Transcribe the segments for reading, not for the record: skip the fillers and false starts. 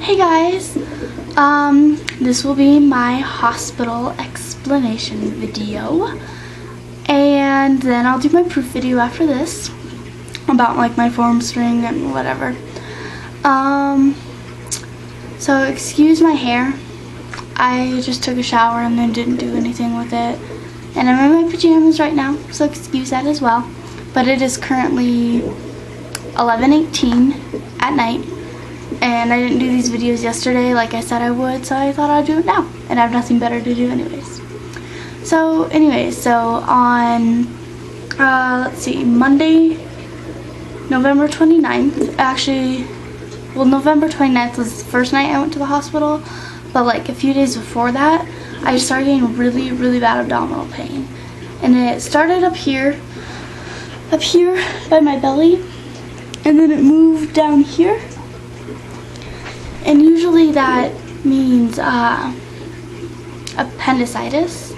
Hey guys, this will be my hospital explanation video, and then I'll do my proof video after this about like my form string and whatever. So excuse my hair. I just took a shower and then didn't do anything with it, and I'm in my pajamas right now, so excuse that as well. But it is currently 11:18 at night, and I didn't do these videos yesterday like I said I would, so I thought I'd do it now, and I have nothing better to do anyways. So on let's see, Monday, November 29th, actually, well, November 29th was the first night I went to the hospital, but like a few days before that, I started getting really bad abdominal pain, and it started up here by my belly, and then it moved down here, and usually that means appendicitis,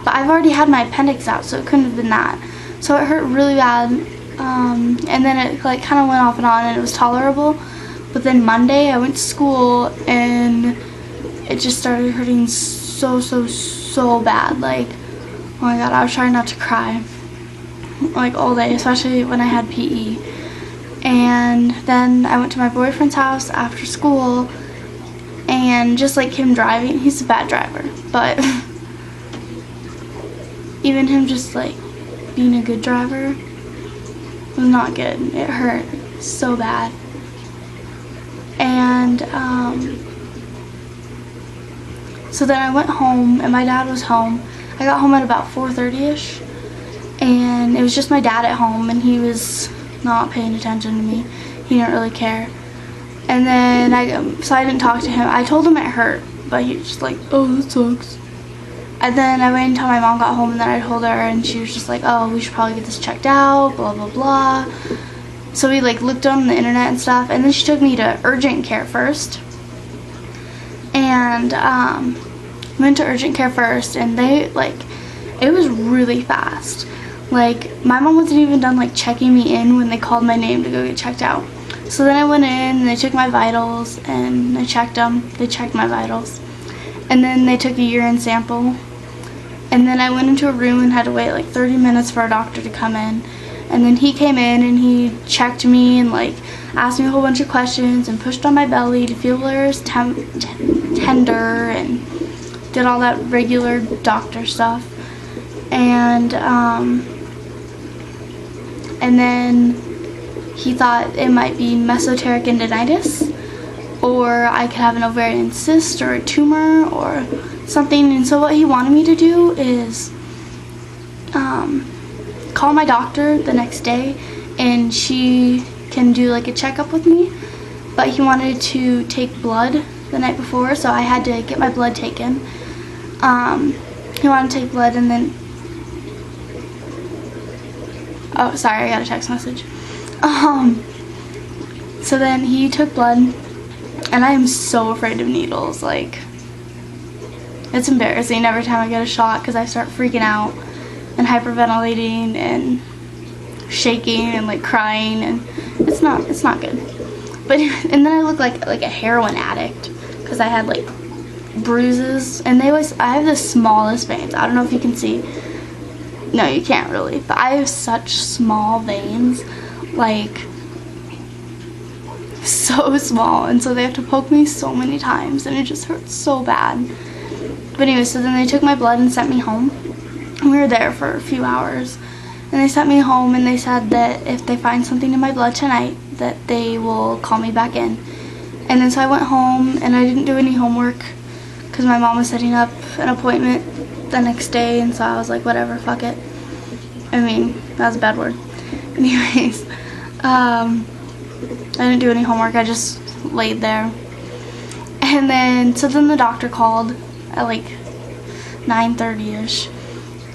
but I've already had my appendix out, so it couldn't have been that. So it hurt really bad, and then it like kind of went off and on, and it was tolerable. But then Monday I went to school, and it just started hurting so bad. Like, oh my god, I was trying not to cry like all day, especially when I had PE. And then I went to my boyfriend's house after school, and just like him driving, he's a bad driver, but even him just like being a good driver was not good. It hurt so bad. And so then I went home, and my dad was home. I got home at about 4:30ish, and it was just my dad at home, and he was not paying attention to me. He didn't really care. And then so I didn't talk to him. I told him it hurt, but he was just like, oh, that sucks. And then I waited until my mom got home, and then I told her, and she was just like, oh, we should probably get this checked out, blah blah blah. So we like looked on the internet and stuff, and then she took me to urgent care first, and went to urgent care first, and they like, it was really fast. Like, my mom wasn't even done like checking me in when they called my name to go get checked out. So then I went in, and they took my vitals, and they checked them. They checked my vitals, and then they took a urine sample, and then I went into a room and had to wait like 30 minutes for a doctor to come in. And then he came in, and he checked me and like asked me a whole bunch of questions, and pushed on my belly to feel where it was tender, and did all that regular doctor stuff. And then he thought it might be mesenteric endodymitis, or I could have an ovarian cyst or a tumor or something. And so what he wanted me to do is call my doctor the next day, and she can do like a checkup with me. But he wanted to take blood the night before, so I had to get my blood taken. He wanted to take blood, and then, oh sorry, I got a text message. So then he took blood, and I am so afraid of needles. Like, it's embarrassing every time I get a shot, because I start freaking out and hyperventilating and shaking and like crying, and it's not good. But and then I look like a heroin addict, because I had like bruises, and I have the smallest veins. I don't know if you can see. No, you can't really, but I have such small veins, like so small, and so they have to poke me so many times, and it just hurts so bad. But anyway, so then they took my blood and sent me home. We were there for a few hours, and they sent me home, and they said that if they find something in my blood tonight, that they will call me back in. And then so I went home, and I didn't do any homework because my mom was setting up an appointment the next day, and so I was like, whatever, fuck it. I mean, that was a bad word. Anyways, I didn't do any homework. I just laid there. And then the doctor called at like 9:30ish,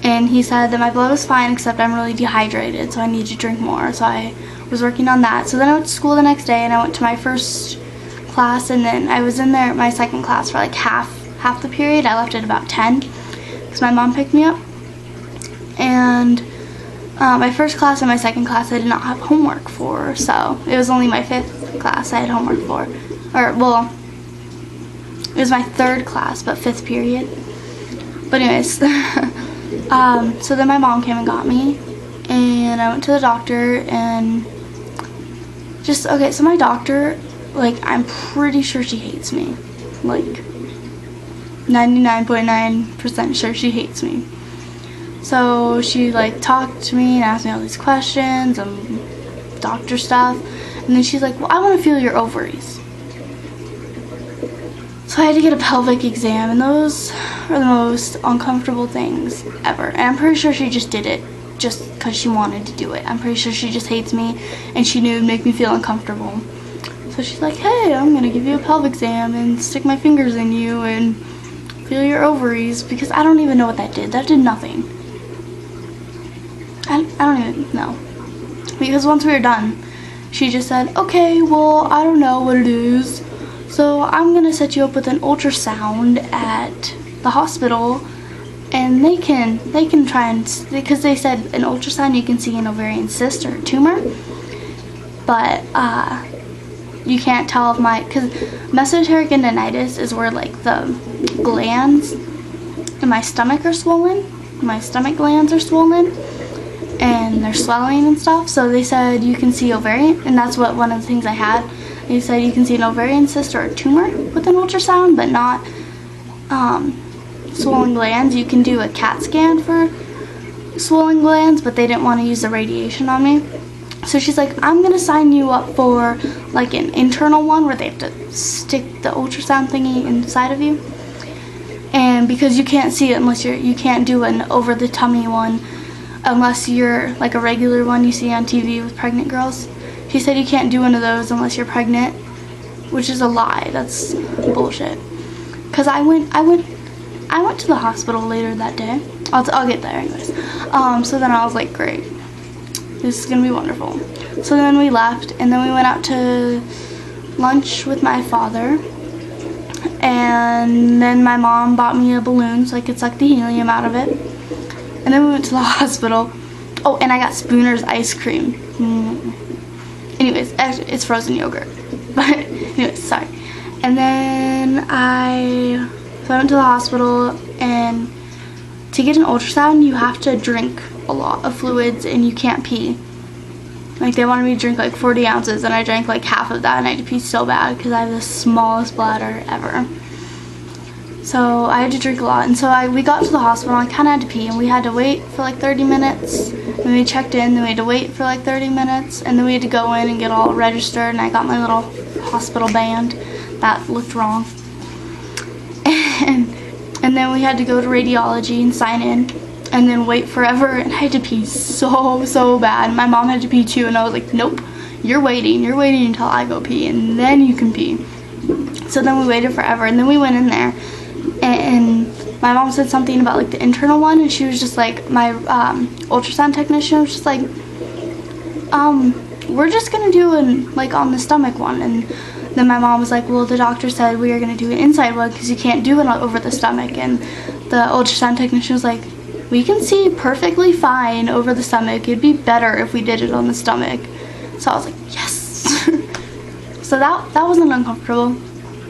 and he said that my blood was fine, except I'm really dehydrated, so I need to drink more. So I was working on that. So then I went to school the next day, and I went to my first class, and then I was in there my second class for like half the period. I left at about 10 because my mom picked me up. And My first class and my second class I did not have homework for, so it was only my 5th class I had homework for. Or, well, it was my 3rd class, but 5th period. But anyways, so then my mom came and got me, and I went to the doctor, and okay, so my doctor, like, I'm pretty sure she hates me. Like, 99.9% sure she hates me. So she, like, talked to me and asked me all these questions and doctor stuff, and then she's like, well, I want to feel your ovaries. So I had to get a pelvic exam, and those are the most uncomfortable things ever. And I'm pretty sure she just did it just because she wanted to do it. I'm pretty sure she just hates me, and she knew it would make me feel uncomfortable. So she's like, hey, I'm going to give you a pelvic exam and stick my fingers in you and feel your ovaries, because I don't even know what that did. That did nothing. I don't even know. Because once we were done, she just said, okay, well, I don't know what it is, so I'm going to set you up with an ultrasound at the hospital, and they can try and, because they said an ultrasound you can see an ovarian cyst or tumor, but you can't tell if because mesenteric adenitis is where, like, the glands in my stomach are swollen. My stomach glands are swollen, and they're swelling and stuff. So they said you can see ovarian, and that's what one of the things I had. They said you can see an ovarian cyst or a tumor with an ultrasound, but not swollen glands. You can do a CAT scan for swollen glands, but they didn't want to use the radiation on me. So she's like, I'm gonna sign you up for, like, an internal one where they have to stick the ultrasound thingy inside of you, and because you can't see it unless you can't do an over the tummy one unless you're like a regular one you see on TV with pregnant girls. She said you can't do one of those unless you're pregnant, which is a lie. That's bullshit. Cause I went to the hospital later that day. I'll get there anyways. So then I was like, great, this is gonna be wonderful. So then we left, and then we went out to lunch with my father, and then my mom bought me a balloon so I could suck the helium out of it. And then we went to the hospital. Oh, and I got Spooner's ice cream. Anyways, actually, it's frozen yogurt. But anyways, sorry. And then I went to the hospital, and to get an ultrasound, you have to drink a lot of fluids, and you can't pee. Like, they wanted me to drink like 40 ounces, and I drank like half of that, and I had to pee so bad because I have the smallest bladder ever. So I had to drink a lot, and so we got to the hospital, and I kind of had to pee, and we had to wait for like 30 minutes, and we checked in, then we had to wait for like 30 minutes, and then we had to go in and get all registered, and I got my little hospital band. That looked wrong. And then we had to go to radiology and sign in, and then wait forever, and I had to pee so bad. My mom had to pee too, and I was like, nope, you're waiting until I go pee, and then you can pee. So then we waited forever, and then we went in there, and my mom said something about like the internal one, and she was just like, my ultrasound technician was just like, we're just gonna do an like on the stomach one. And then my mom was like, well, the doctor said we are gonna do an inside one because you can't do it over the stomach. And the ultrasound technician was like, we can see perfectly fine over the stomach, it'd be better if we did it on the stomach. So I was like, yes. So that wasn't uncomfortable.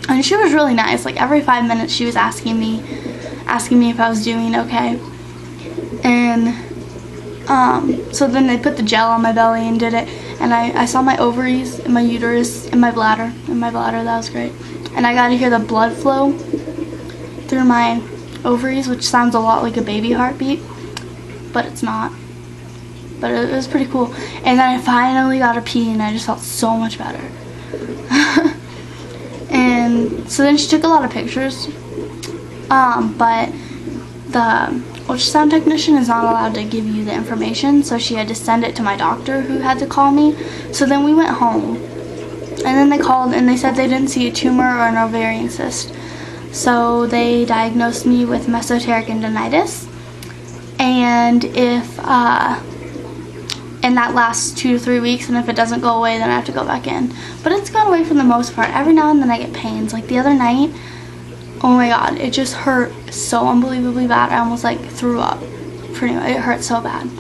And she was really nice. Like, every 5 minutes she was asking me if I was doing okay. And so then they put the gel on my belly and did it, and I saw my ovaries and my uterus and my bladder. That was great. And I got to hear the blood flow through my ovaries, which sounds a lot like a baby heartbeat, but it's not. But it was pretty cool. And then I finally got to pee, and I just felt so much better. And so then she took a lot of pictures, but the ultrasound technician is not allowed to give you the information, so she had to send it to my doctor, who had to call me. So then we went home, and then they called, and they said they didn't see a tumor or an ovarian cyst. So they diagnosed me with mesenteric adenitis, and if and that lasts 2 to 3 weeks, and if it doesn't go away, then I have to go back in. But it's gone away for the most part. Every now and then I get pains. Like the other night, oh my god, it just hurt so unbelievably bad. I almost like threw up. Pretty much, it hurt so bad.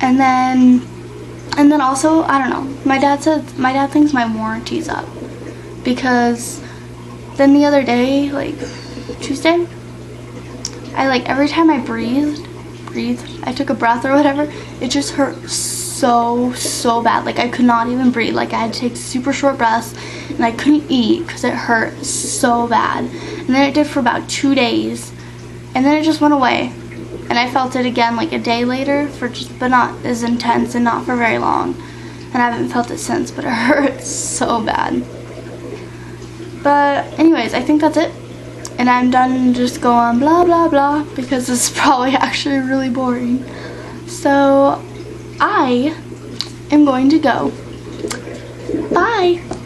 And then also, I don't know, my dad thinks my warranty's up, because then the other day, like Tuesday, every time I breathed, I took a breath or whatever, it just hurt so bad. Like, I could not even breathe. Like, I had to take super short breaths, and I couldn't eat because it hurt so bad. And then it did for about 2 days, and then it just went away. And I felt it again like a day later, but not as intense and not for very long. And I haven't felt it since, but it hurts so bad. But anyways, I think that's it. And I'm done just going blah blah blah, because this is probably actually really boring. So I am going to go. Bye.